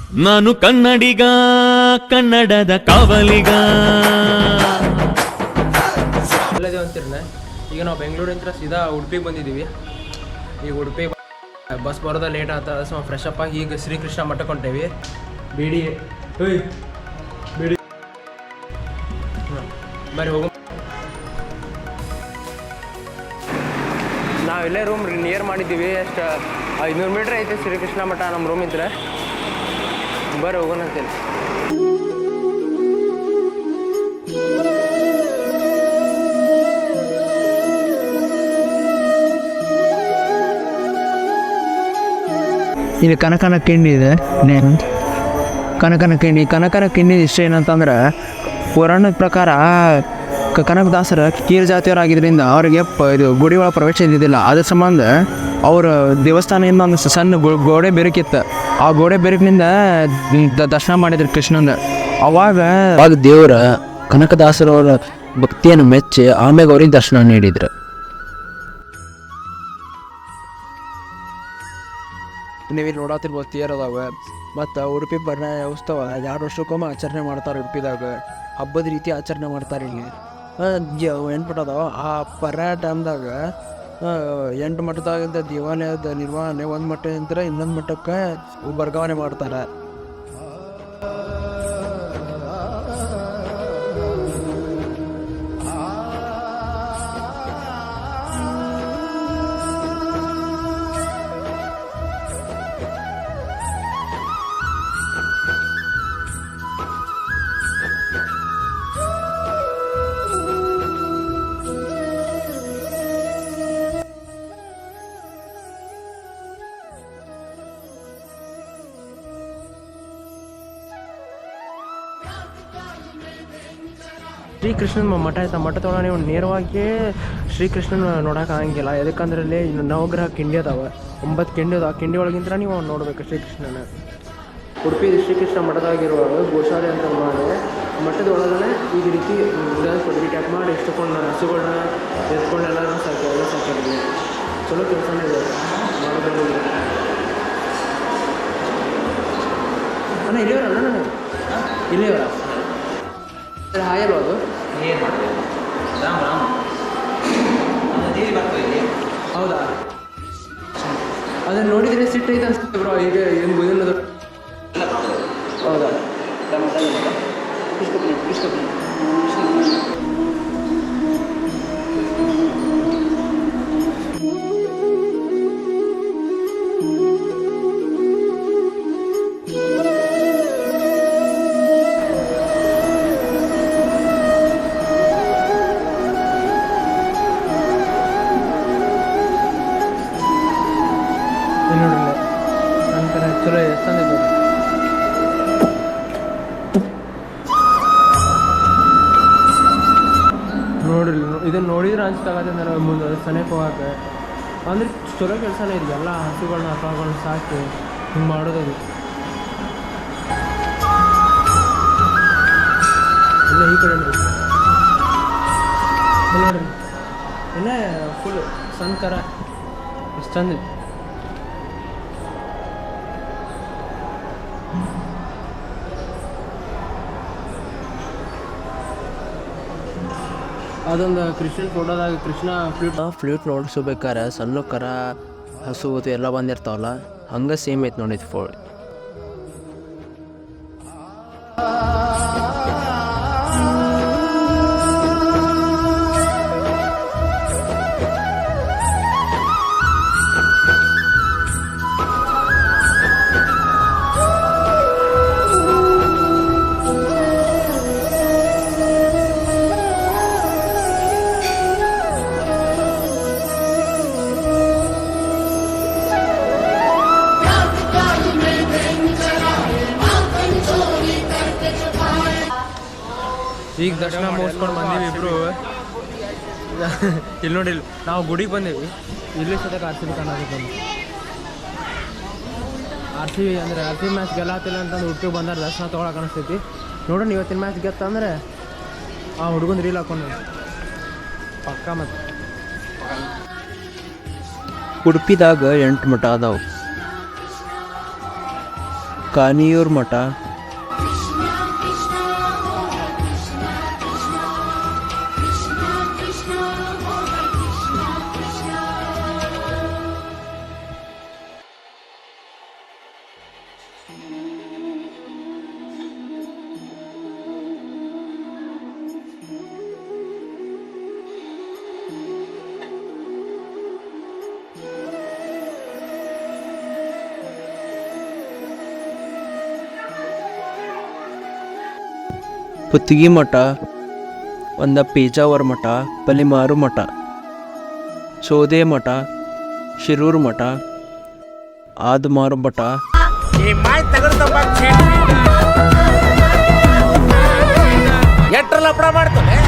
ನಾನು ಕನ್ನಡಿಗ, ಕನ್ನಡದ ಕಾವಲಿಗ. ಅಲ್ಲದೆ ಅಂತಿರನ ಈಗ ನಾವು ಬೆಂಗಳೂರಿಂದ ಸೀದಾ ಉಡುಪಿಗೆ ಬಂದಿದ್ದೀವಿ. ಈಗ ಉಡುಪಿ ಬಸ್ ಬರೋದ ಲೇಟ್ ಆತ, ಸೊ ಫ್ರೆಶ್ ಅಪ್ ಆಗಿ ಈಗ ಶ್ರೀಕೃಷ್ಣ ಮಠಕ್ಕೆ ಹೊಂಟೇವಿ. ಬೇಡಿ ಬೇಡಿ ಬರ್ರಿ ಹೋಗು. ನಾವಿಲ್ಲೇ ರೂಮ್ ನಿಯರ್ ಮಾಡಿದ್ದೀವಿ. ಎಷ್ಟು 500 ಮೀಟ್ರ್ ಐತೆ ಶ್ರೀಕೃಷ್ಣ ಮಠ ನಮ್ಮ ರೂಮ್ ಇದ್ರೆ. ಬರ್ರಿ ಹೋಗೋಣ ಅಂತೇಳಿ. ಇದು ಕನಕನ ಕಿಂಡಿ ಇದೆ. ಕನಕನ ಕಿಂಡಿ ಇಷ್ಟ ಏನಂತಂದ್ರೆ ಪುರಾಣದ ಪ್ರಕಾರ ಕನಕದಾಸರ ಕೀರ್ ಜಾತಿಯವರಾಗಿದ್ದರಿಂದ ಅವರಿಗೆ ಇದು ಗುಡಿ ಒಳಗೆ ಪ್ರವೇಶ ಇದ್ದಿದ್ದಿಲ್ಲ. ಅದ್ರ ಸಂಬಂಧ ಅವ್ರ ದೇವಸ್ಥಾನದಿಂದ ಒಂದು ಸಣ್ಣ ಗೋಡೆ ಬೆರಕಿತ್ತು. ಆ ಗೋಡೆ ಬೆರಕಿನಿಂದ ದರ್ಶನ ಮಾಡಿದ್ರು ಕೃಷ್ಣಂದ. ಅವಾಗ ದೇವರ ಕನಕದಾಸರವರ ಭಕ್ತಿಯನ್ನು ಮೆಚ್ಚಿ ಆಮ್ಯಾಗ ಅವ್ರಿಗೆ ದರ್ಶನ ನೀಡಿದ್ರು. ನೀವಿಲ್ಲಿ ನೋಡತ್ತಿರ್ಬೋದು ತೇರ್ ಅದಾವೆ. ಮತ್ತು ಉಡುಪಿ ಬಣ್ಣ ಉತ್ಸವ 2 ವರ್ಷಕ್ಕೊಮ್ಮೆ ಆಚರಣೆ ಮಾಡ್ತಾರೆ. ಉಡುಪಿದಾಗ ಹಬ್ಬದ ರೀತಿ ಆಚರಣೆ ಮಾಡ್ತಾರೆ. ಇಲ್ಲಿ 8 ಮಠ ಅದಾವ. ಆ ಪರ್ಯಾಯ ಟೈಮ್ದಾಗ 8 ಮಠದಾಗಿದ್ದ ದೇವಾಲಯದ ನಿರ್ವಹಣೆ ಒಂದು ಮಠದಿಂದ ಇನ್ನೊಂದು ಮಠಕ್ಕೆ ವರ್ಗಾವಣೆ ಮಾಡ್ತಾರೆ. ಶ್ರೀಕೃಷ್ಣನ ಮಠ ಐತೆ. ಮಠದೊಳಗೆ ನೀವು ನೇರವಾಗಿ ಶ್ರೀಕೃಷ್ಣನ ನೋಡೋಕೆ ಆಗಂಗಿಲ್ಲ. ಯಾಕಂದ್ರೆ ಅಲ್ಲಿ ನವಗ್ರಹ ಕಿಂಡಿ ಅದಾವೆ. 9 ಕಿಂಡಿ ಅದಾವೆ. ಕಿಂಡಿ ಒಳಗಿಂತ ನೀವು ನೋಡ್ಬೇಕು ಶ್ರೀಕೃಷ್ಣನ. ಉಡುಪಿ ಶ್ರೀಕೃಷ್ಣ ಮಠದಾಗಿರುವಾಗ ಗೋಶಾಲೆ ಅಂತ ಮಾಡಿ ಮಠದ ಒಳಗಡೆ ಈ ರೀತಿ ಟ್ಯಾಪ್ ಮಾಡಿ ಎಷ್ಟುಕೊಂಡು ಹಸುಗಳನ್ನ ಎತ್ಕೊಂಡು ಎಲ್ಲ ಸಾಕಿದ್ವಿ. ಚಲೋ ಕೆಲಸನೇ ಇದೆ ಮಾಡೋದು. ಅಣ್ಣ ಇಲ್ಲಿಯವರಲ್ಲ ನನಗೆ ಇಲ್ಲಿಯವರ ಹಾಯಲ್ವ ಅದು ಏನು ಮಾಡ್ತೀವಿ ರಾಮ್ ಹೌದಾ? ಅದನ್ನು ನೋಡಿದರೆ ಸಿಟ್ಟು ಐತೆ ಅನ್ಸುತ್ತೆ ಬ್ರೋ. ಈಗ ಏನು ಬುದಿನದು ಹೌದಾ? ಚಲೋ ತಂದಿದ್ದು ನೋಡ್ರಿ. ಇದನ್ನು ನೋಡಿದ್ರೆ ಅನ್ಸ್ತಾಗತ್ತೆ ನನಗೆ ಮುಂದೆ ಸನೇಕ ಹೋಗಕ್ಕೆ. ಅಂದ್ರೆ ಚಲೋ ಕೆಲಸನೇ ಇದೆ. ಎಲ್ಲ ಹಸುಗಳನ್ನ ಆಕಳಗಳನ್ನ ಸಾಕಿ ಹಿಂಗೆ ಮಾಡೋದು. ಇಲ್ಲ ಈ ಕಡೆ ನೋಡ್ರಿ ಇನ್ನೇ ಫುಲ್ ಸಣ್ಣ ಕರ ಎಷ್ಟು ಚಂದ. ಅದೊಂದು ಕ್ರಿಶ್ಚಿಯನ್ ಫೋಟೋದಾಗ ಕೃಷ್ಣ ಫ್ಲೂಟ್ ನೋಡಿಸ್ಬೇಕಾರೆ ಸಣ್ಣ ಕರ ಹಸು ಎಲ್ಲ ಬಂದಿರ್ತಾವಲ್ಲ, ಹಂಗೆ ಸೇಮ್ ಐತೆ ನೋಡಿ ಫೋಟೋ. ಈಗ ದರ್ಶನ ಮುಗಿಸ್ಕೊಂಡು ಬಂದೀವಿ ಇಬ್ಬರು. ಇಲ್ಲಿ ನೋಡಿ, ನಾವು ಗುಡಿಗೆ ಬಂದೀವಿ. ಇಲ್ಲಿ ಸದ್ಯಕ್ಕೆ RCB ಕಾಣೋದಕ್ಕೆ ಬಂದು RCB ಅಂದರೆ RCB ಮ್ಯಾಚ್ ಗೆಲ್ಲತ್ತಿಲ್ಲ ಅಂತಂದು ಉಡುಪಿಗೆ ಬಂದಾರ ದರ್ಶನ ತೊಗೊಳಕ್ಕೆ ಅನಿಸ್ತೈತಿ. ನೋಡೋಣ ಇವತ್ತಿನ ಮ್ಯಾಚ್ ಗೆತ್ತ ಅಂದರೆ ಆ ಹುಡುಗನ ರೀಲ್ ಹಾಕೊಂಡು ಪಕ್ಕ. ಮತ್ತು ಉಡುಪಿದಾಗ 8 ಮಠ ಅದಾವು. ಕಾನಿಯೂರ್ ಮಠ, ಪುತ್ತಿಗೆ ಮಠ, ಒಂದು ಪೇಜಾವರ ಮಠ, ಬಲಿಮಾರು ಮಠ, ಸೋದೆ ಮಠ, ಶಿರೂರು ಮಠ, ಆದಮಾರು ಮಠ, ಎಟ್ರ ಲಪಡ ಮಾಡ್ತಾನೆ